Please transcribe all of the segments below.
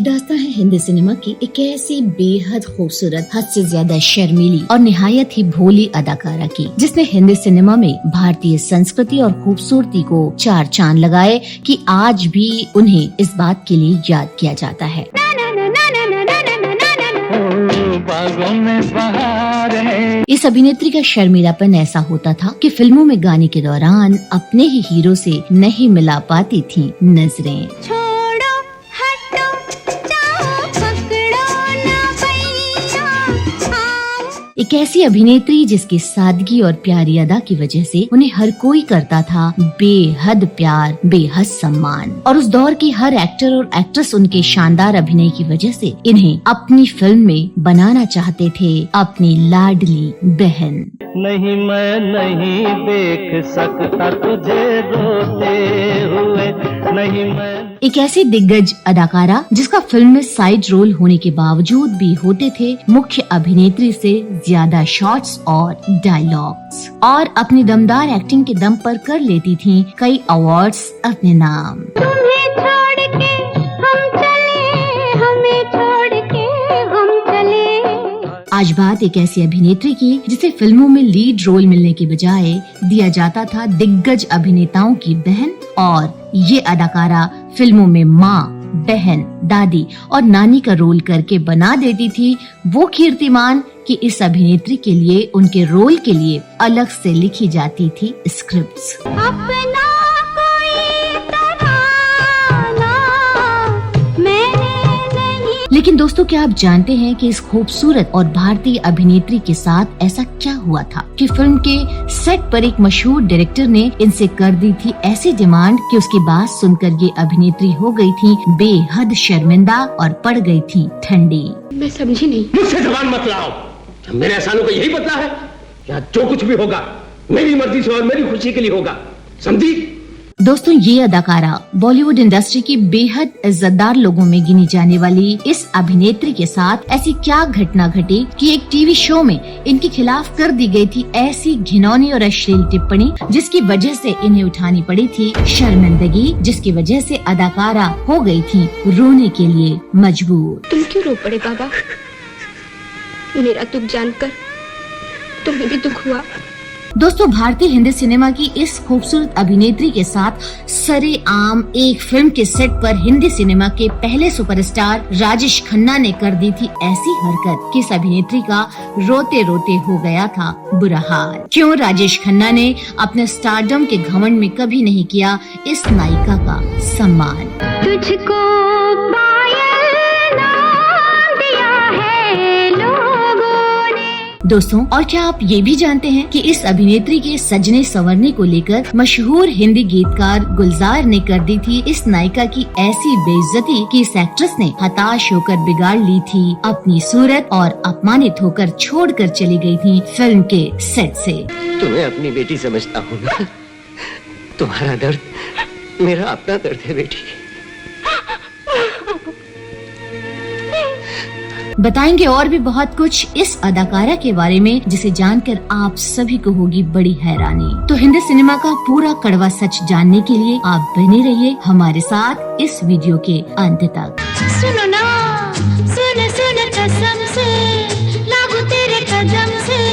दास्तां है हिंदी सिनेमा की एक ऐसी बेहद खूबसूरत, हद से ज्यादा शर्मीली और निहायत ही भोली अदाकारा की, जिसने हिंदी सिनेमा में भारतीय संस्कृति और खूबसूरती को चार चांद लगाए कि आज भी उन्हें इस बात के लिए याद किया जाता है। इस अभिनेत्री का शर्मीलापन ऐसा होता था कि फिल्मों में गाने के दौरान अपने ही हीरो से नहीं मिला पाती थी नजरें। एक ऐसी अभिनेत्री जिसकी सादगी और प्यारी अदा की वजह से उन्हें हर कोई करता था बेहद प्यार, बेहद सम्मान, और उस दौर की हर एक्टर और एक्ट्रेस उनके शानदार अभिनय की वजह से इन्हें अपनी फिल्म में बनाना चाहते थे अपनी लाडली बहन। नहीं मैं नहीं देख सकता तुझे रोते हुए, नहीं मैं। एक ऐसी दिग्गज अदाकारा जिसका फिल्म में साइड रोल होने के बावजूद भी होते थे मुख्य अभिनेत्री से ज्यादा शॉट्स और डायलॉग्स, और अपनी दमदार एक्टिंग के दम पर कर लेती थीं कई अवार्ड्स अपने नाम। तुम्हें छोड़ के हम चले, हमें छोड़ के हम चले। आज बात एक ऐसी अभिनेत्री की जिसे फिल्मों में लीड रोल मिलने के बजाय दिया जाता था दिग्गज अभिनेताओं की बहन, और ये अदाकारा फिल्मों में माँ, बहन, दादी और नानी का रोल करके बना देती थी वो कीर्तिमान कि इस अभिनेत्री के लिए, उनके रोल के लिए अलग से लिखी जाती थी स्क्रिप्ट्स। अपना कोई तराना मैंने नहीं। लेकिन दोस्तों, क्या आप जानते हैं कि इस खूबसूरत और भारतीय अभिनेत्री के साथ ऐसा क्या हुआ था कि फिल्म के सेट पर एक मशहूर डायरेक्टर ने इनसे कर दी थी ऐसी डिमांड कि उसकी बात सुनकर ये अभिनेत्री हो गई थी बेहद शर्मिंदा और पड़ गई थी ठंडी। मैं समझी नहीं। मुझसे जबान मत लाओ। मेरे एहसानों को यही बदला है क्या? जो कुछ भी होगा मेरी मर्जी से और मेरी खुशी के लिए होगा, समझी? दोस्तों, ये अदाकारा बॉलीवुड इंडस्ट्री की बेहद इज्जतदार लोगों में गिनी जाने वाली इस अभिनेत्री के साथ ऐसी क्या घटना घटी कि एक टीवी शो में इनके खिलाफ कर दी गई थी ऐसी घिनौनी और अश्लील टिप्पणी, जिसकी वजह से इन्हें उठानी पड़ी थी शर्मिंदगी, जिसकी वजह से अदाकारा हो गई थी रोने के लिए मजबूर। तुम क्यों रो पड़े बाबा? मेरा दुख जानकर तुम्हें भी दुख हुआ? दोस्तों, भारतीय हिंदी सिनेमा की इस खूबसूरत अभिनेत्री के साथ सरेआम एक फिल्म के सेट पर हिंदी सिनेमा के पहले सुपरस्टार राजेश खन्ना ने कर दी थी ऐसी हरकत कि इस अभिनेत्री का रोते रोते हो गया था बुरा हाल। क्यों राजेश खन्ना ने अपने स्टारडम के घमंड में कभी नहीं किया इस नायिका का सम्मान। तुझको पायल नाम दिया है लोगों ने। दोस्तों, और क्या आप ये भी जानते हैं कि इस अभिनेत्री के सजने संवरने को लेकर मशहूर हिंदी गीतकार गुलजार ने कर दी थी इस नायिका की ऐसी बेइज्जती कि इस एक्ट्रेस ने हताश होकर बिगाड़ ली थी अपनी सूरत और अपमानित होकर छोड़कर चली गई थी फिल्म के सेट से। तुम्हें अपनी बेटी समझता हूँ ना? तुम्हारा दर्द मेरा अपना दर्द है बेटी। बताएंगे और भी बहुत कुछ इस अदाकारा के बारे में जिसे जानकर आप सभी को होगी बड़ी हैरानी। तो हिंदी सिनेमा का पूरा कड़वा सच जानने के लिए आप बने रहिए हमारे साथ इस वीडियो के अंत तक। सुनो ना, सुन सुन कसम से, लागू तेरे कदम से।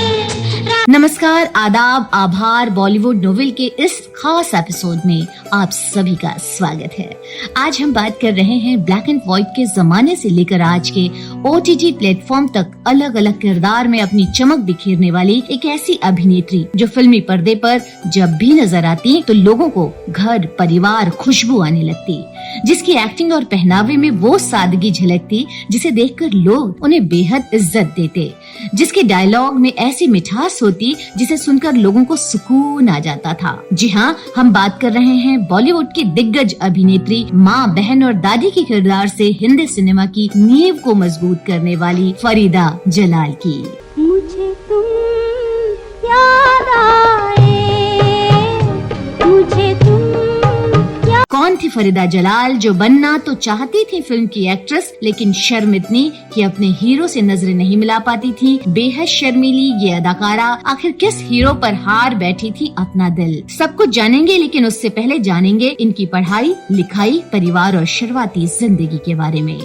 नमस्कार, आदाब, आभार। बॉलीवुड नोवेल के इस खास एपिसोड में आप सभी का स्वागत है। आज हम बात कर रहे हैं ब्लैक एंड व्हाइट के जमाने से लेकर आज के OTT प्लेटफॉर्म तक अलग अलग किरदार में अपनी चमक बिखेरने वाली एक ऐसी अभिनेत्री जो फिल्मी पर्दे पर जब भी नजर आती तो लोगों को घर परिवार खुशबू आने लगती, जिसकी एक्टिंग और पहनावे में वो सादगी झलकती जिसे देखकर लोग उन्हें बेहद इज्जत देते, जिसके डायलॉग में ऐसी मिठास होती जिसे सुनकर लोगों को सुकून आ जाता था। जी हाँ, हम बात कर रहे हैं बॉलीवुड की दिग्गज अभिनेत्री, माँ, बहन और दादी के किरदार से हिंदी सिनेमा की नींव को मजबूत करने वाली फरीदा जलाल की। मुझे तुम याद आए, मुझे तुम। कौन थी फरीदा जलाल, जो बनना तो चाहती थी फिल्म की एक्ट्रेस, लेकिन शर्म इतनी कि अपने हीरो से नजरें नहीं मिला पाती थी। बेहद शर्मीली ये अदाकारा आखिर किस हीरो पर हार बैठी थी अपना दिल, सब कुछ जानेंगे। लेकिन उससे पहले जानेंगे इनकी पढ़ाई, लिखाई, परिवार और शुरुआती जिंदगी के बारे में।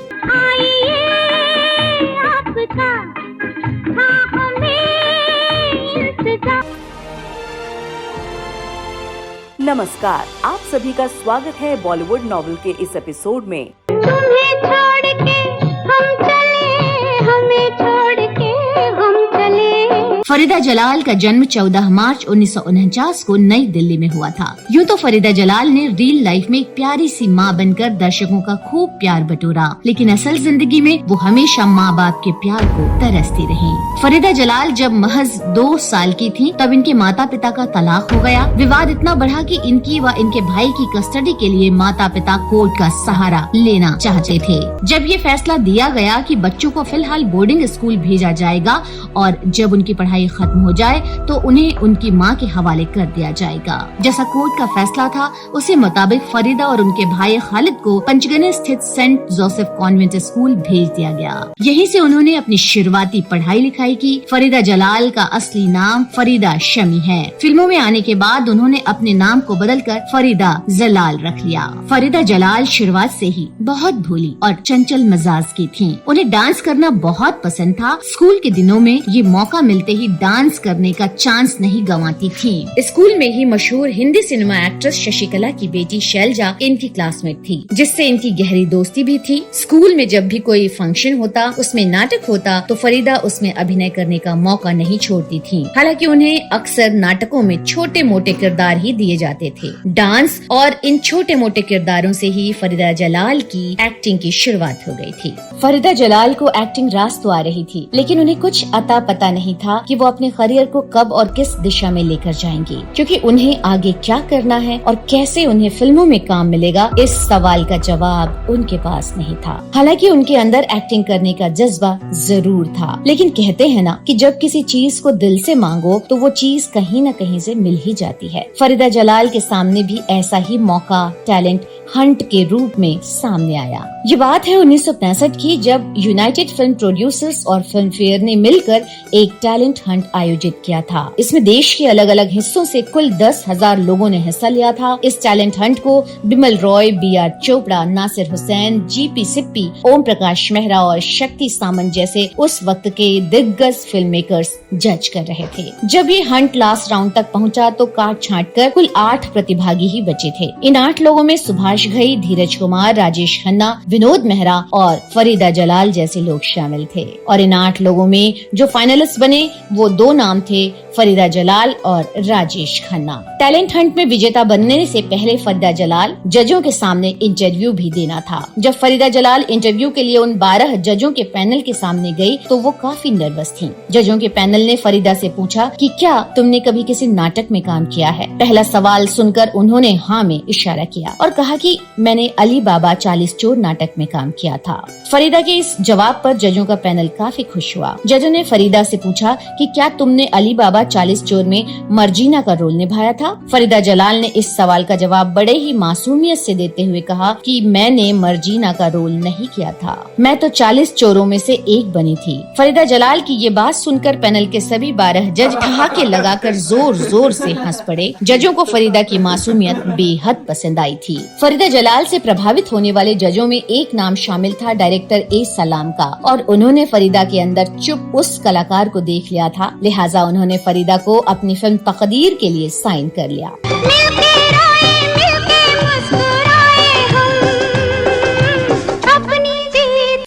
नमस्कार, आप सभी का स्वागत है बॉलीवुड नॉवेल के इस एपिसोड में। तुम्हें छोड़ के हम चले, हमें छोड़ के हम चले। फरीदा जलाल का जन्म 14 मार्च 1949 को नई दिल्ली में हुआ था। यूँ तो फरीदा जलाल ने रियल लाइफ में एक प्यारी सी माँ बनकर दर्शकों का खूब प्यार बटोरा, लेकिन असल जिंदगी में वो हमेशा माँ बाप के प्यार को तरसती रही। फरीदा जलाल जब महज 2 साल की थी तब इनके माता पिता का तलाक हो गया। विवाद इतना बढ़ा कि इनकी व इनके भाई की कस्टडी के लिए माता पिता कोर्ट का सहारा लेना चाहते थे। जब ये फैसला दिया गया कि बच्चों को फिलहाल बोर्डिंग स्कूल भेजा जाएगा और जब उनकी पढ़ाई खत्म हो जाए तो उन्हें उनकी मां के हवाले कर दिया जाएगा। जैसा कोर्ट का फैसला था उसी मुताबिक फरीदा और उनके भाई खालिद को पंचगनी स्थित सेंट जोसेफ कॉन्वेंट स्कूल भेज दिया गया। यहीं से उन्होंने अपनी शुरुआती पढ़ाई लिखाई की। फरीदा जलाल का असली नाम फरीदा शमी है। फिल्मों में आने के बाद उन्होंने अपने नाम को बदलकर फरीदा जलाल रख लिया। फरीदा जलाल शुरुआत से ही बहुत भोली और चंचल मिजाज की थीं। उन्हें डांस करना बहुत पसंद था। स्कूल के दिनों में ये मौका मिलते ही डांस करने का चांस नहीं गंवाती थीं। स्कूल में ही मशहूर हिंदी सिनेमा एक्ट्रेस शशिकला की बेटी शैलजा इनकी क्लासमेट थी, जिससे इनकी गहरी दोस्ती भी थी। स्कूल में जब भी कोई फंक्शन होता, उसमें नाटक होता, तो फरीदा उसमें अभिनय करने का मौका नहीं छोड़ती थी। हालांकि उन्हें अक्सर नाटकों में छोटे मोटे किरदार ही दिए जाते थे। डांस और इन छोटे मोटे किरदारों से ही फरीदा जलाल की एक्टिंग की शुरुआत हो गई थी। फरीदा जलाल को एक्टिंग रास तो आ रही थी, लेकिन उन्हें कुछ अता पता नहीं था कि वो अपने करियर को कब और किस दिशा में लेकर जाएंगी, क्योंकि उन्हें आगे क्या करना है और कैसे उन्हें फिल्मों में काम मिलेगा, इस सवाल का जवाब उनके पास नहीं था। हालांकि उनके अंदर एक्टिंग करने का जज्बा जरूर था, लेकिन कहते हैं ना कि जब किसी चीज को दिल से मांगो तो वो चीज कहीं न कहीं से मिल ही जाती है। फरीदा जलाल के सामने भी ऐसा ही मौका टैलेंट हंट के रूप में सामने आया। ये बात है 1965 की, जब यूनाइटेड फिल्म प्रोड्यूसर्स और फिल्म फेयर ने मिलकर एक टैलेंट हंट आयोजित किया था। इसमें देश के अलग अलग हिस्सों से कुल 10,000 लोगों ने हिस्सा लिया था। इस टैलेंट हंट को बिमल रॉय, BR चोपड़ा, नासिर हुसैन, GP सिप्पी, ओम प्रकाश मेहरा और शक्ति सामंत जैसे उस वक्त के दिग्गज फिल्म मेकर्स जज कर रहे थे। जब ये हंट लास्ट राउंड तक पहुंचा तो काट छांट कर कुल 8 प्रतिभागी ही बचे थे। इन 8 लोगों में सुभाष घई, धीरज कुमार, राजेश खन्ना, विनोद मेहरा और फरीदा जलाल जैसे लोग शामिल थे। और इन 8 लोगों में जो फाइनलिस्ट बने वो 2 नाम थे, फरीदा जलाल और राजेश खन्ना। टैलेंट हंट में विजेता बनने से पहले फरीदा जलाल जजों के सामने इंटरव्यू भी देना था। जब फरीदा जलाल इंटरव्यू के लिए उन 12 जजों के पैनल के सामने गई तो वो काफी नर्वस थीं। जजों के पैनल ने फरीदा से पूछा कि क्या तुमने कभी किसी नाटक में काम किया है। पहला सवाल सुनकर उन्होंने हाँ में इशारा किया और कहा कि मैंने अली बाबा 40 चोर नाटक में काम किया था। फरीदा के इस जवाब पर जजों का पैनल काफी खुश हुआ। जजों ने फरीदा से पूछा कि क्या तुमने अली बाबा 40 चोर में मर्जीना का रोल निभाया था। फरीदा जलाल ने इस सवाल का जवाब बड़े ही मासूमियत से देते हुए कहा कि मैंने मर्जीना का रोल नहीं किया था, मैं तो 40 चोरों में से एक बनी थी। फरीदा जलाल की ये बात सुनकर पैनल के सभी 12 जज ठहाके लगाकर जोर जोर से हंस पड़े। जजों को फरीदा की मासूमियत बेहद पसंद आई थी। फरीदा जलाल से प्रभावित होने वाले जजों में एक नाम शामिल था डायरेक्टर A सलाम का, और उन्होंने फरीदा के अंदर चुप उस कलाकार को देख लिया था। लिहाजा उन्होंने फरीदा को अपनी फिल्म तकदीर के लिए साइन कर लिया।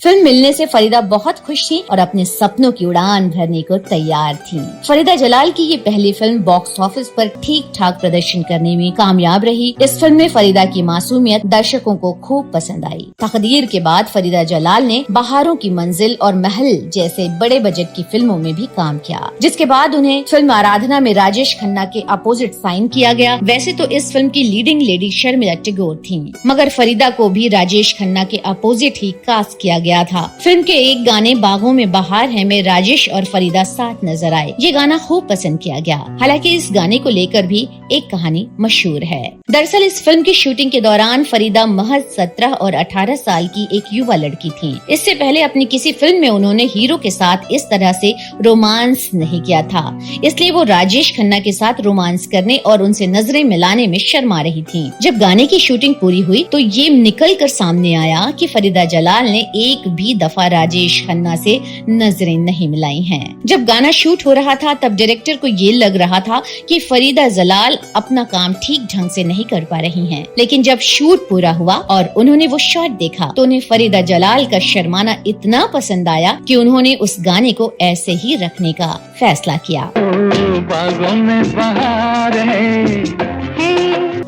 फिल्म मिलने से फरीदा बहुत खुश थी और अपने सपनों की उड़ान भरने को तैयार थी। फरीदा जलाल की ये पहली फिल्म बॉक्स ऑफिस पर ठीक ठाक प्रदर्शन करने में कामयाब रही। इस फिल्म में फरीदा की मासूमियत दर्शकों को खूब पसंद आई। तकदीर के बाद फरीदा जलाल ने बहारों की मंजिल और महल जैसे बड़े बजट की फिल्मों में भी काम किया, जिसके बाद उन्हें फिल्म आराधना में राजेश खन्ना के अपोजिट साइन किया गया। वैसे तो इस फिल्म की लीडिंग लेडी शर्मिला टैगोर थी, मगर फरीदा को भी राजेश खन्ना के अपोजिट ही कास्ट किया गया था। फिल्म के एक गाने बागों में बहार है में राजेश और फरीदा साथ नजर आए। ये गाना खूब पसंद किया गया। हालांकि इस गाने को लेकर भी एक कहानी मशहूर है। दरअसल इस फिल्म की शूटिंग के दौरान फरीदा महज 17 और 18 साल की एक युवा लड़की थी। इससे पहले अपनी किसी फिल्म में उन्होंने हीरो के साथ इस तरह से रोमांस नहीं किया था, इसलिए वो राजेश खन्ना के साथ रोमांस करने और उनसे नजरें मिलाने में शर्मा रही थी। जब गाने की शूटिंग पूरी हुई तो ये निकल कर सामने आया कि फरीदा जलाल ने एक भी दफा राजेश खन्ना से नजरें नहीं मिलाई हैं। जब गाना शूट हो रहा था तब डायरेक्टर को ये लग रहा था कि फरीदा जलाल अपना काम ठीक ढंग से नहीं कर पा रही हैं। लेकिन जब शूट पूरा हुआ और उन्होंने वो शॉट देखा तो उन्हें फरीदा जलाल का शर्माना इतना पसंद आया कि उन्होंने उस गाने को ऐसे ही रखने का फैसला किया। बागों में बहार है।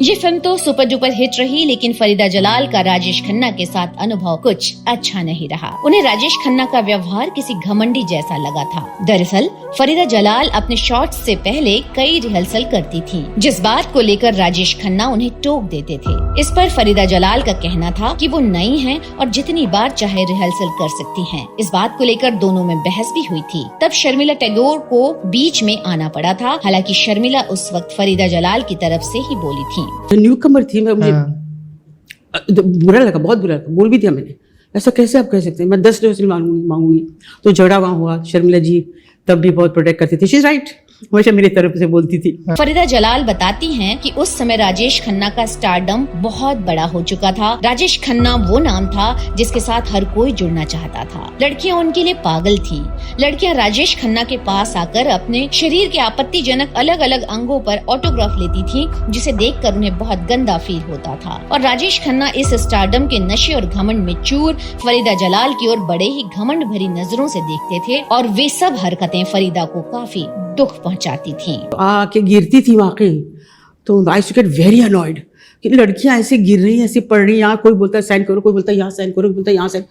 ये फिल्म तो सुपर डुपर हिट रही, लेकिन फरीदा जलाल का राजेश खन्ना के साथ अनुभव कुछ अच्छा नहीं रहा। उन्हें राजेश खन्ना का व्यवहार किसी घमंडी जैसा लगा था। दरअसल फरीदा जलाल अपने शॉट्स से पहले कई रिहर्सल करती थी, जिस बात को लेकर राजेश खन्ना उन्हें टोक देते थे। इस पर फरीदा जलाल का कहना था कि वो नई हैं और जितनी बार चाहे रिहर्सल कर सकती हैं। इस बात को लेकर दोनों में बहस भी हुई थी। तब शर्मिला टैगोर को बीच में आना पड़ा था। हालांकि शर्मिला उस वक्त फरीदा जलाल की तरफ से ही बोली थी। जो न्यू कमर थी, मैं मुझे बुरा लगा, बहुत बुरा लगा। बोल भी दिया मैंने, ऐसा कैसे आप कह सकते हैं, मैं 10 रिहर्सल मांगूंगी। तो झगड़ा वहाँ हुआ। शर्मिला जी तब भी बहुत प्रोटेक्ट करती थी। शी इज राइट, हमेशा मेरी तरफ से बोलती थी। फरीदा जलाल बताती हैं कि उस समय राजेश खन्ना का स्टारडम बहुत बड़ा हो चुका था। राजेश खन्ना वो नाम था जिसके साथ हर कोई जुड़ना चाहता था। लड़कियां उनके लिए पागल थी। लड़कियां राजेश खन्ना के पास आकर अपने शरीर के आपत्तिजनक अलग अलग अंगों पर ऑटोग्राफ लेती थी, जिसे देखकर उन्हें बहुत गंदा फील होता था। और राजेश खन्ना इस स्टारडम के नशे और घमंड में चूर फरीदा जलाल की ओर बड़े ही घमंड भरी नजरों से देखते थे और वे सब हरकतें फरीदा को काफी दुख पहुंचाती थी। आके गिरती थी वाकई, तो I used to get very annoyed कि लड़कियां ऐसे गिर रही हैं, ऐसे पड़ रही हैं। यहाँ कोई बोलता है साइन करो, कोई बोलता है यहाँ साइन करो, कोई बोलता है यहाँ sign,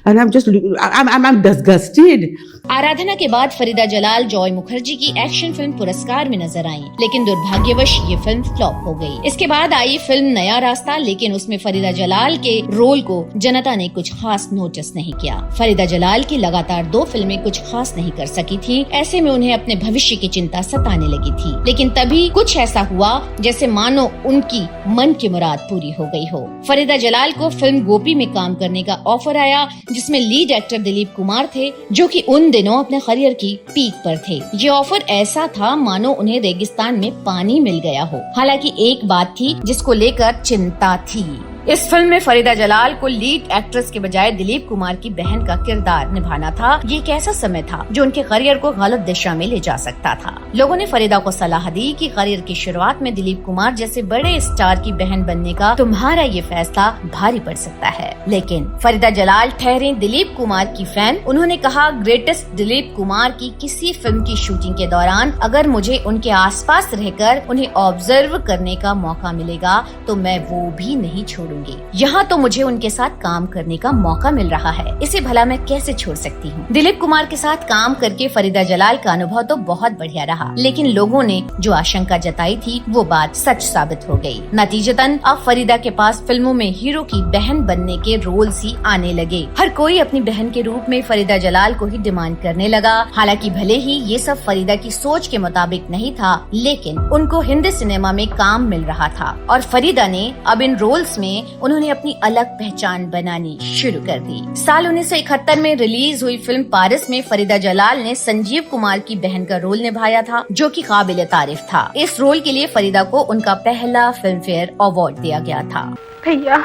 and I am just I am disgusted. Aradhana के बाद फरीदा जलाल जॉय मुखर्जी की एक्शन फिल्म पुरस्कार में नजर आईं, लेकिन दुर्भाग्यवश ये फिल्म फ्लॉप हो गई। इसके बाद आई फिल्म नया रास्ता, लेकिन उसमें फरीदा जलाल के रोल को जनता ने कुछ खास नोटिस नहीं किया। फरीदा जलाल की लगातार 2 फिल्में कुछ खास नहीं कर सकी थी। ऐसे में उन्हें अपने भविष्य की चिंता सताने लगी थी। लेकिन तभी कुछ ऐसा हुआ जैसे मानो उनकी मन की मुराद पूरी हो गई हो। फरीदा जलाल को फिल्म गोपी में काम करने का ऑफर आया, जिसमें लीड एक्टर दिलीप कुमार थे, जो कि उन दिनों अपने करियर की पीक पर थे। ये ऑफर ऐसा था मानो उन्हें रेगिस्तान में पानी मिल गया हो। हालांकि एक बात थी जिसको लेकर चिंता थी। इस फिल्म में फरीदा जलाल को लीड एक्ट्रेस के बजाय दिलीप कुमार की बहन का किरदार निभाना था। ये एक ऐसा समय था जो उनके करियर को गलत दिशा में ले जा सकता था। लोगों ने फरीदा को सलाह दी कि करियर की शुरुआत में दिलीप कुमार जैसे बड़े स्टार की बहन बनने का तुम्हारा ये फैसला भारी पड़ सकता है। लेकिन फरीदा जलाल ठहरी दिलीप कुमार की फैन। उन्होंने कहा, ग्रेटेस्ट दिलीप कुमार की किसी फिल्म की शूटिंग के दौरान अगर मुझे उनके आसपास रहकर उन्हें ऑब्जर्व करने का मौका मिलेगा तो मैं वो भी नहीं छोड़ूंगी। यहाँ तो मुझे उनके साथ काम करने का मौका मिल रहा है, इसे भला मैं कैसे छोड़ सकती हूँ। दिलीप कुमार के साथ काम करके फरीदा जलाल का अनुभव तो बहुत बढ़िया रहा, लेकिन लोगों ने जो आशंका जताई थी वो बात सच साबित हो गई। नतीजतन अब फरीदा के पास फिल्मों में हीरो की बहन बनने के रोल्स ही आने लगे। हर कोई अपनी बहन के रूप में फरीदा जलाल को ही डिमांड करने लगा। हालांकि भले ही ये सब फरीदा की सोच के मुताबिक नहीं था, लेकिन उनको हिंदी सिनेमा में काम मिल रहा था और फरीदा ने अब इन रोल्स में उन्होंने अपनी अलग पहचान बनानी शुरू कर दी। साल 1971 में रिलीज हुई फिल्म पारिस में फरीदा जलाल ने संजीव कुमार की बहन का रोल निभाया था, जो कि काबिले तारीफ था। इस रोल के लिए फरीदा को उनका पहला फिल्म फेयर अवार्ड दिया गया था। भैया,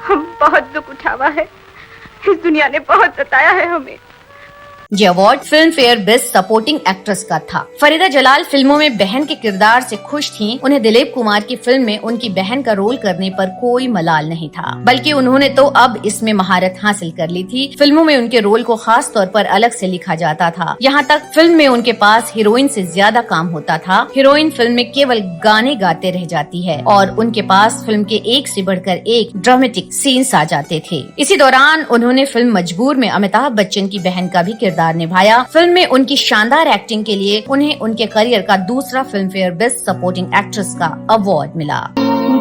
हम बहुत दुख उठावा है, इस दुनिया ने बहुत सताया है हमें। ये award film fair best supporting actress का था। फरीदा जलाल फिल्मों में बहन के किरदार से खुश थीं। उन्हें दिलीप कुमार की फिल्म में उनकी बहन का रोल करने पर कोई मलाल नहीं था, बल्कि उन्होंने तो अब इसमें महारत हासिल कर ली थी। फिल्मों में उनके रोल को खास तौर पर अलग से लिखा जाता था। यहाँ तक फिल्म में उनके पास हीरोइन से ज्यादा काम होता था। हीरोइन फिल्म में केवल गाने गाते रह जाती है और उनके पास फिल्म के एक से बढ़कर एक ड्रामेटिक सीन्स आ जाते थे। इसी दौरान उन्होंने फिल्म मजबूर में अमिताभ बच्चन की बहन का भी किरदार निभाया। फिल्म में उनकी शानदार एक्टिंग के लिए उन्हें उनके करियर का दूसरा film fair best supporting actress का अवार्ड मिला।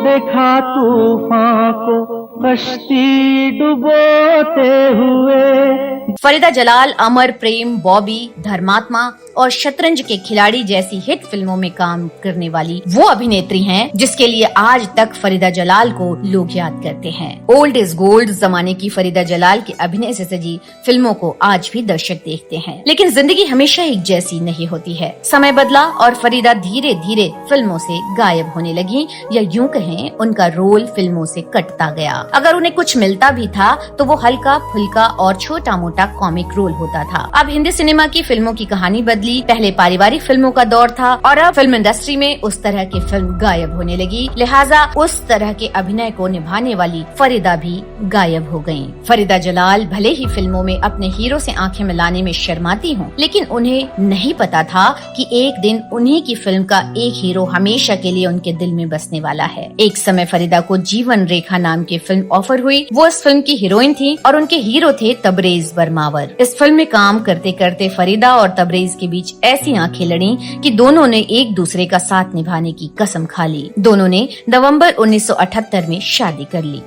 देखा तूफान को कश्ती डुबोते हुए। फरीदा जलाल अमर प्रेम, बॉबी, धर्मात्मा और शतरंज के खिलाड़ी जैसी हिट फिल्मों में काम करने वाली वो अभिनेत्री हैं जिसके लिए आज तक फरीदा जलाल को लोग याद करते हैं। ओल्ड इज गोल्ड जमाने की फरीदा जलाल के अभिनय से सजी फिल्मों को आज भी दर्शक देखते हैं, लेकिन जिंदगी हमेशा एक जैसी नहीं होती है। समय बदला और फरीदा धीरे धीरे फिल्मों से गायब होने लगी, या यूं कहें उनका रोल फिल्मों से कटता गया। अगर उन्हें कुछ मिलता भी था तो वो हल्का फुल्का और छोटा मोटा कॉमिक रोल होता था। अब हिंदी सिनेमा की फिल्मों की कहानी बदली, पहले पारिवारिक फिल्मों का दौर था और अब फिल्म इंडस्ट्री में उस तरह की फिल्म गायब होने लगी, लिहाजा उस तरह के अभिनय को निभाने वाली फरीदा भी गायब हो गयी। फरीदा जलाल भले ही फिल्मों में अपने हीरो से आंखें मिलाने में शर्माती हों, लेकिन उन्हें नहीं पता था कि एक दिन उन्हीं की फिल्म का एक हीरो हमेशा के लिए उनके दिल में बसने वाला है। एक समय फरीदा को जीवन रेखा नाम की फिल्म ऑफर हुई। वो इस फिल्म की हीरोइन थी और उनके हीरो थे तबरेज बर्मावर। इस फिल्म में काम करते करते फरीदा और तबरेज के बीच ऐसी आंखें लड़ी कि दोनों ने एक दूसरे का साथ निभाने की कसम खा ली। दोनों ने नवंबर 1978 में शादी कर ली।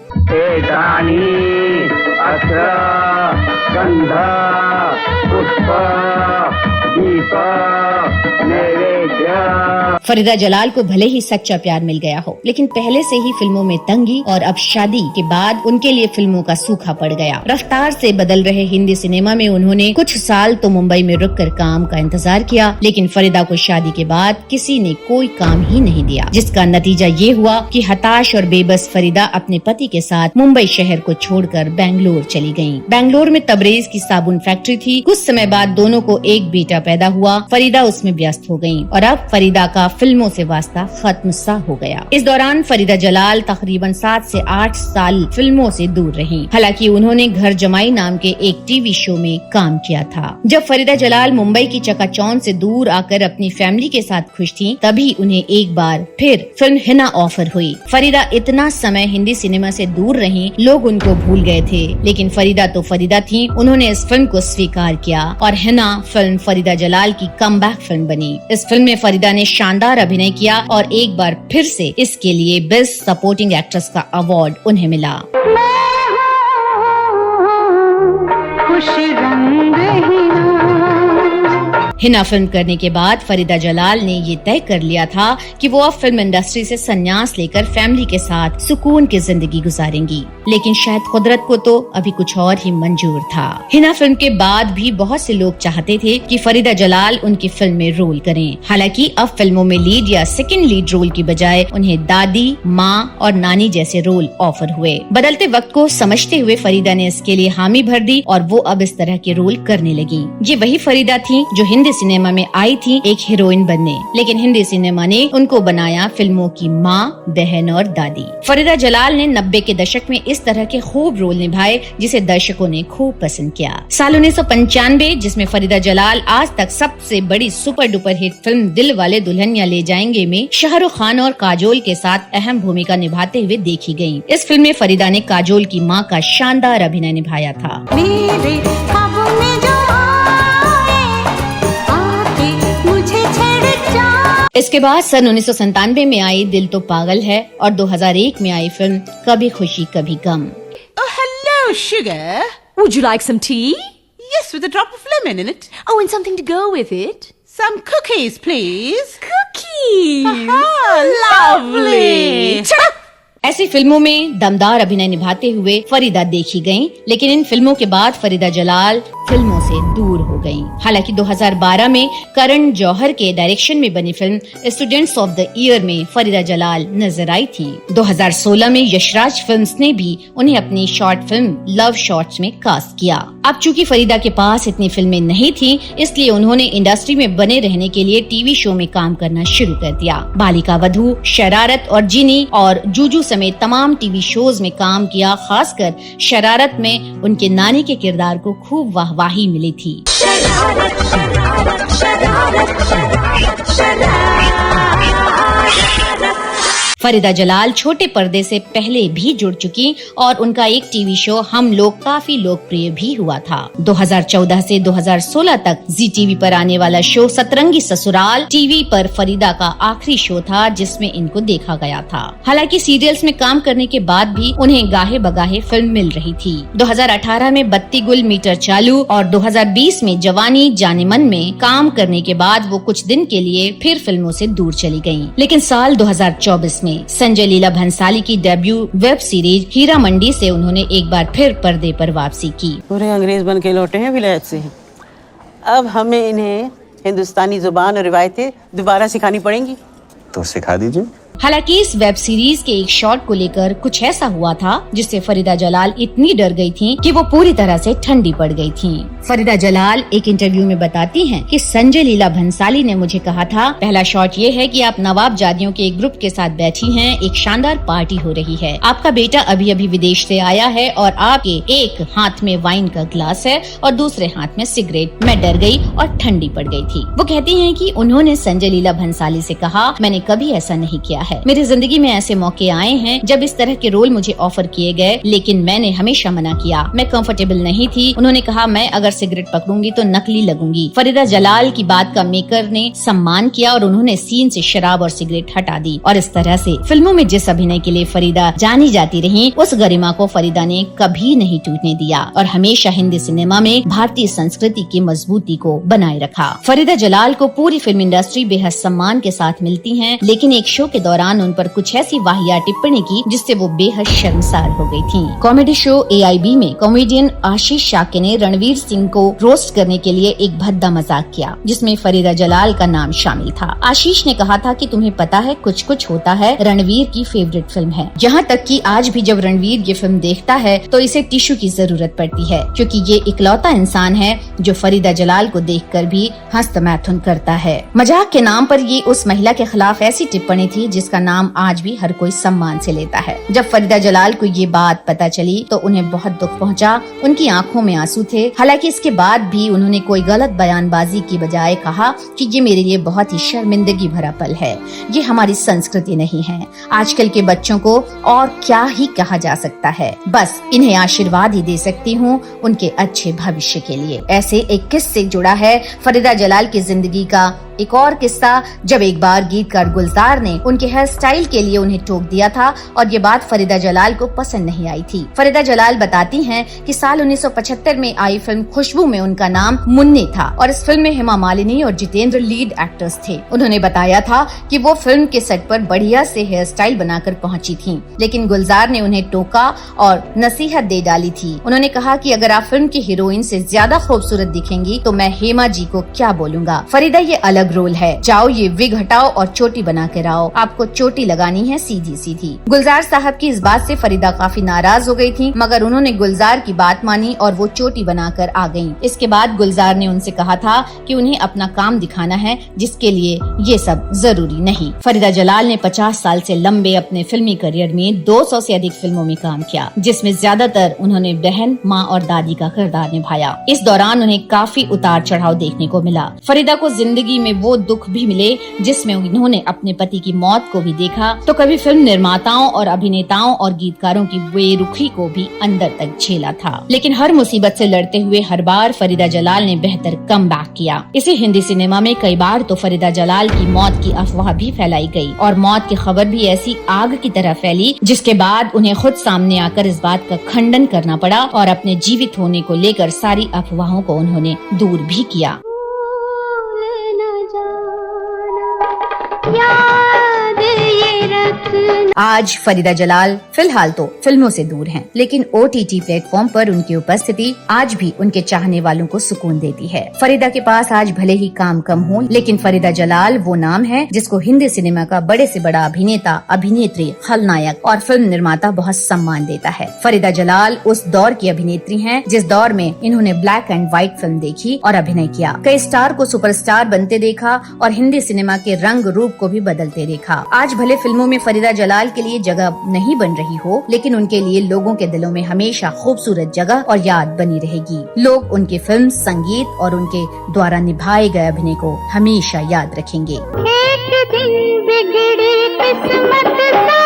फरीदा जलाल को भले ही सच्चा प्यार मिल गया हो, लेकिन पहले से ही फिल्मों में तंगी और अब शादी के बाद उनके लिए फिल्मों का सूखा पड़ गया। रफ्तार से बदल रहे हिंदी सिनेमा में उन्होंने कुछ साल तो मुंबई में रुककर काम का इंतजार किया, लेकिन फरीदा को शादी के बाद किसी ने कोई काम ही नहीं दिया, जिसका नतीजा ये हुआ कि हताश और बेबस फरीदा अपने पति के साथ मुंबई शहर को छोड़कर बेंगलोर चली गयी। बेंगलोर में तबरेज की साबुन फैक्ट्री थी। कुछ समय बाद दोनों को एक बेटा पैदा हुआ। फरीदा उसमें व्यस्त हो गयी और अब फरीदा का फिल्मों से वास्ता खत्म सा हो गया। इस दौरान फरीदा जलाल तकरीबन 7 से 8 साल फिल्मों से दूर रहीं। हालांकि उन्होंने घर जमाई नाम के एक टीवी शो में काम किया था। जब फरीदा जलाल मुंबई की चकाचौंध से दूर आकर अपनी फैमिली के साथ खुश थीं, तभी उन्हें एक बार फिर फिल्म हिना ऑफर हुई। फरीदा इतना समय हिंदी सिनेमा से दूर रहीं, लोग उनको भूल गए थे, लेकिन फरीदा तो फरीदा थी। उन्होंने इस फिल्म को स्वीकार किया और हिना फिल्म फरीदा जलाल की कमबैक फिल्म बनी। इस फिल्म में फरीदा ने शानदार अभिनय किया और एक बार फिर से इसके लिए बेस्ट सपोर्टिंग एक्ट्रेस का अवार्ड उन्हें मिला। हिना फिल्म करने के बाद फरीदा जलाल ने ये तय कर लिया था कि वो अब फिल्म इंडस्ट्री से संन्यास लेकर फैमिली के साथ सुकून की जिंदगी गुजारेंगी, लेकिन शायद कुदरत को तो अभी कुछ और ही मंजूर था। हिना फिल्म के बाद भी बहुत से लोग चाहते थे कि फरीदा जलाल उनकी फिल्म में रोल करें। हालांकि अब फिल्मों में लीड या सेकंड लीड रोल की बजाय उन्हें दादी, माँ और नानी जैसे रोल ऑफर हुए। बदलते वक्त को समझते हुए फरीदा ने इसके लिए हामी भर दी और वो अब इस तरह के रोल करने लगी। ये वही फरीदा थी जो हिंदी सिनेमा में आई थी एक हीरोइन बनने, लेकिन हिंदी सिनेमा ने उनको बनाया फिल्मों की माँ, बहन और दादी। फरीदा जलाल ने 90 के दशक में इस तरह के खूब रोल निभाए जिसे दर्शकों ने खूब पसंद किया। साल 1995 जिसमें फरीदा जलाल आज तक सबसे बड़ी सुपर डुपर हिट फिल्म दिल वाले दुल्हनिया ले जाएंगे में शाहरुख खान और काजोल के साथ अहम भूमिका निभाते हुए देखी गयी। इस फिल्म में फरीदा ने काजोल की माँ का शानदार अभिनय निभाया था। इसके बाद सन 1997 में आई दिल तो पागल है और 2001 में आई फिल्म कभी खुशी कभी गम। Oh, hello, sugar. Would you like some tea? Yes, with a drop of lemon in it. Oh, and something to go with it? Some cookies, please. Cookies! Lovely! ऐसी फिल्मों में दमदार अभिनय निभाते हुए फरीदा देखी गयीं, लेकिन इन फिल्मों के बाद फरीदा जलाल फिल्मों से दूर हो गयीं। हालांकि 2012 में करण जौहर के डायरेक्शन में बनी film students of the year में फरीदा जलाल नजर आई थी। 2016 में यशराज फिल्म्स ने भी उन्हें अपनी शॉर्ट फिल्म लव शॉर्ट्स में कास्ट किया। अब चूंकि फरीदा के पास इतनी फिल्में नहीं थी, इसलिए उन्होंने इंडस्ट्री में बने रहने के लिए टीवी शो में काम करना शुरू कर दिया। बालिका वधू, शरारत और जिनी और जूजू समेत तमाम टीवी शोज में काम किया। खासकर शरारत में उनके नानी के किरदार को खूब वाहवाही मिली थी। फरीदा जलाल छोटे पर्दे से पहले भी जुड़ चुकी और उनका एक टीवी शो हम लोग काफी लोकप्रिय भी हुआ था। 2014 से 2016 तक जी टीवी पर आने वाला शो सतरंगी ससुराल टीवी पर फरीदा का आखिरी शो था जिसमें इनको देखा गया था। हालांकि सीरियल्स में काम करने के बाद भी उन्हें गाहे बगाहे फिल्म मिल रही थी। 2018 में बत्ती गुल मीटर चालू और 2020 में जवानी जाने मन में काम करने के बाद वो कुछ दिन के लिए फिर फिल्मों से दूर चली गयी। लेकिन साल 2024 में संजय लीला भंसाली की debut web series Heera Mandi से उन्होंने एक बार फिर पर्दे पर वापसी की। पूरे अंग्रेज बन के लौटे हैं विलायत से। अब हमें इन्हें हिंदुस्तानी जुबान और रिवायतें दोबारा सिखानी पड़ेंगी। तो सिखा दीजिए। हालांकि इस वेब सीरीज के एक शॉट को लेकर कुछ ऐसा हुआ था जिससे फरीदा जलाल इतनी डर गई थीं कि वो पूरी तरह से ठंडी पड़ गई थीं। फरीदा जलाल एक इंटरव्यू में बताती हैं कि संजय लीला भंसाली ने मुझे कहा था, पहला शॉट ये है कि आप नवाब जादियों के एक ग्रुप के साथ बैठी हैं, एक शानदार पार्टी हो रही है, आपका बेटा अभी अभी विदेश से आया है और आपके एक हाथ में वाइन का ग्लास है और दूसरे हाथ में सिगरेट। मैं डर गई और ठंडी पड़ गई थी। वो कहती हैं कि उन्होंने संजय लीला भंसाली से कहा, मैंने कभी ऐसा नहीं किया है। मेरी जिंदगी में ऐसे मौके आए हैं जब इस तरह के रोल मुझे ऑफर किए गए, लेकिन मैंने हमेशा मना किया। मैं कंफर्टेबल नहीं थी। उन्होंने कहा, मैं अगर सिगरेट पकड़ूंगी तो नकली लगूंगी। फरीदा जलाल की बात का मेकर ने सम्मान किया और उन्होंने सीन से शराब और सिगरेट हटा दी और इस तरह से फिल्मों में जिस अभिनय के लिए फरीदा जानी जाती रही, उस गरिमा को फरीदा ने कभी नहीं टूटने दिया और हमेशा हिंदी सिनेमा में भारतीय संस्कृति की मजबूती को बनाए रखा। फरीदा जलाल को पूरी फिल्म इंडस्ट्री बेहद सम्मान के साथ मिलती है, लेकिन एक शो के दौरान उन पर कुछ ऐसी वाहियात टिप्पणी की जिससे वो बेहद शर्मसार हो गई थीं। कॉमेडी शो AIB में कॉमेडियन आशीष शाक्य ने रणवीर सिंह को रोस्ट करने के लिए एक भद्दा मजाक किया जिसमें फरीदा जलाल का नाम शामिल था। आशीष ने कहा था कि तुम्हें पता है कुछ कुछ होता है रणवीर की फेवरेट फिल्म है, यहाँ तक कि आज भी जब रणवीर ये फिल्म देखता है तो इसे टिश्यू की जरूरत पड़ती है क्योंकि ये इकलौता इंसान है जो फरीदा जलाल को देखकर भी हस्तमैथुन करता है। मजाक के नाम पर ये उस महिला के खिलाफ ऐसी टिप्पणी थी जिसका नाम आज भी हर कोई सम्मान से लेता है। जब फरीदा जलाल को ये बात पता चली तो उन्हें बहुत दुख पहुंचा। उनकी आंखों में आंसू थे। हालांकि इसके बाद भी उन्होंने कोई गलत बयानबाजी की बजाय कहा कि ये मेरे लिए बहुत ही शर्मिंदगी भरा पल है, ये हमारी संस्कृति नहीं है। आजकल के बच्चों को और क्या ही कहा जा सकता है, बस इन्हें आशीर्वाद ही दे सकती हूँ उनके अच्छे भविष्य के लिए। ऐसे एक किस्से जुड़ा है फरीदा जलाल की जिंदगी का एक और किस्सा जब एक बार गीतकार गुलजार ने उनके हेयर स्टाइल के लिए उन्हें टोक दिया था और ये बात फरीदा जलाल को पसंद नहीं आई थी। फरीदा जलाल बताती हैं कि साल 1975 में आई फिल्म खुशबू में उनका नाम मुन्नी था और इस फिल्म में हेमा मालिनी और जितेंद्र लीड एक्टर्स थे। उन्होंने बताया था कि वो फिल्म के सेट पर बढ़िया से हेयर स्टाइल बनाकर पहुंची थी, लेकिन गुलजार ने उन्हें टोका और नसीहत दे डाली थी। उन्होंने कहा कि अगर आप फिल्म की हीरोइन से ज्यादा खूबसूरत दिखेंगी तो मैं हेमा जी को क्या बोलूंगा। फरीदा ये अलग रोल है, जाओ ये विग हटाओ और चोटी बना के आओ, आपको चोटी लगानी है सीधी सीधी। गुलजार साहब की इस बात से फरीदा काफी नाराज हो गई थी, मगर उन्होंने गुलजार की बात मानी और वो चोटी बनाकर आ गयी। इसके बाद गुलजार ने उनसे कहा था कि उन्हें अपना काम दिखाना है, जिसके लिए ये सब जरूरी नहीं। फरीदा जलाल ने 50 साल से लंबे अपने फिल्मी करियर में 200 से अधिक फिल्मों में काम किया, जिसमें ज्यादातर उन्होंने बहन, माँ और दादी का किरदार निभाया। इस दौरान उन्हें काफी उतार चढ़ाव देखने को मिला। फरीदा को जिंदगी में वो दुख भी मिले जिसमें उन्होंने अपने पति की मौत को भी देखा, तो कभी फिल्म निर्माताओं और अभिनेताओं और गीतकारों की बेरुखी को भी अंदर तक झेला था। लेकिन हर मुसीबत से लड़ते हुए हर बार फरीदा जलाल ने बेहतर कमबैक किया। इसी हिंदी सिनेमा में कई बार तो फरीदा जलाल की मौत की अफवाह भी फैलाई गई और मौत की खबर भी ऐसी आग की तरह फैली जिसके बाद उन्हें खुद सामने आकर इस बात का खंडन करना पड़ा और अपने जीवित होने को लेकर सारी अफवाहों को उन्होंने दूर भी किया। याद ये रखना। आज फरीदा जलाल फिलहाल तो फिल्मों से दूर हैं, लेकिन OTT प्लेटफॉर्म पर उनकी उपस्थिति आज भी उनके चाहने वालों को सुकून देती है। फरीदा के पास आज भले ही काम कम हो, लेकिन फरीदा जलाल वो नाम है जिसको हिंदी सिनेमा का बड़े से बड़ा अभिनेता, अभिनेत्री, खलनायक और फिल्म निर्माता बहुत सम्मान देता है। फरीदा जलाल उस दौर की अभिनेत्री हैं जिस दौर में इन्होंने ब्लैक एंड व्हाइट फिल्म देखी और अभिनय किया, कई स्टार को सुपरस्टार बनते देखा और हिंदी सिनेमा के रंग रूप को भी बदलते देखा। आज भले फिल्मों में फरीदा जलाल के लिए जगह नहीं बन रही हो, लेकिन उनके लिए लोगों के दिलों में हमेशा खूबसूरत जगह और याद बनी रहेगी। लोग उनके फिल्म, संगीत और उनके द्वारा निभाए गए अभिनय को हमेशा याद रखेंगे। एक दिन बिगड़ी किस्मत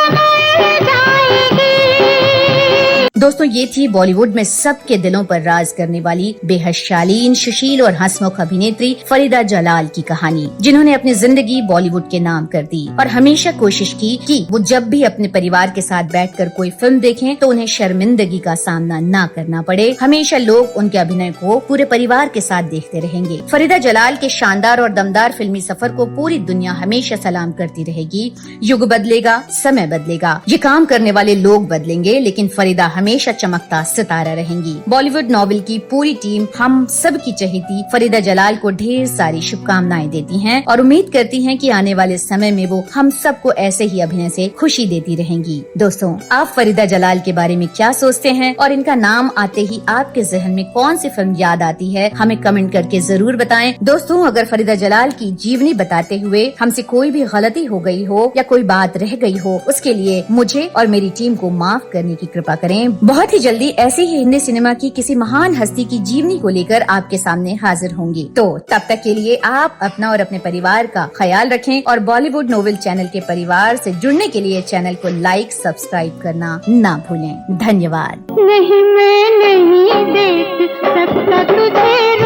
दोस्तों, ये थी बॉलीवुड में सबके दिलों पर राज करने वाली बेहद शालीन, सुशील और हंसमुख अभिनेत्री फरीदा जलाल की कहानी, जिन्होंने अपनी जिंदगी बॉलीवुड के नाम कर दी और हमेशा कोशिश की कि वो जब भी अपने परिवार के साथ बैठकर कोई फिल्म देखें तो उन्हें शर्मिंदगी का सामना न करना पड़े। हमेशा लोग उनके अभिनय को पूरे परिवार के साथ देखते रहेंगे। फरीदा जलाल के शानदार और दमदार फिल्मी सफर को पूरी दुनिया हमेशा सलाम करती रहेगी। युग बदलेगा, समय बदलेगा, ये काम करने वाले लोग बदलेंगे, लेकिन फरीदा हमेशा चमकता सितारा रहेंगी। बॉलीवुड नॉवेल की पूरी टीम हम सब की चहेती फरीदा जलाल को ढेर सारी शुभकामनाएं देती हैं और उम्मीद करती हैं कि आने वाले समय में वो हम सबको ऐसे ही अभिनय से खुशी देती रहेंगी। दोस्तों, आप फरीदा जलाल के बारे में क्या सोचते हैं और इनका नाम आते ही आपके जहन में कौन सी फिल्म याद आती है, हमें कमेंट करके जरूर बताएं। दोस्तों, अगर फरीदा जलाल की जीवनी बताते हुए हमसे कोई भी गलती हो गई हो या कोई बात रह गई हो, उसके लिए मुझे और मेरी टीम को माफ करने की कृपा करें। बहुत ही जल्दी ऐसी ही हिंदी सिनेमा की किसी महान हस्ती की जीवनी को लेकर आपके सामने हाजिर होंगी। तो तब तक के लिए आप अपना और अपने परिवार का ख्याल रखें और बॉलीवुड नोवेल चैनल के परिवार से जुड़ने के लिए चैनल को लाइक, सब्सक्राइब करना ना भूलें। धन्यवाद। नहीं, मैं नहीं देख सकता तुझे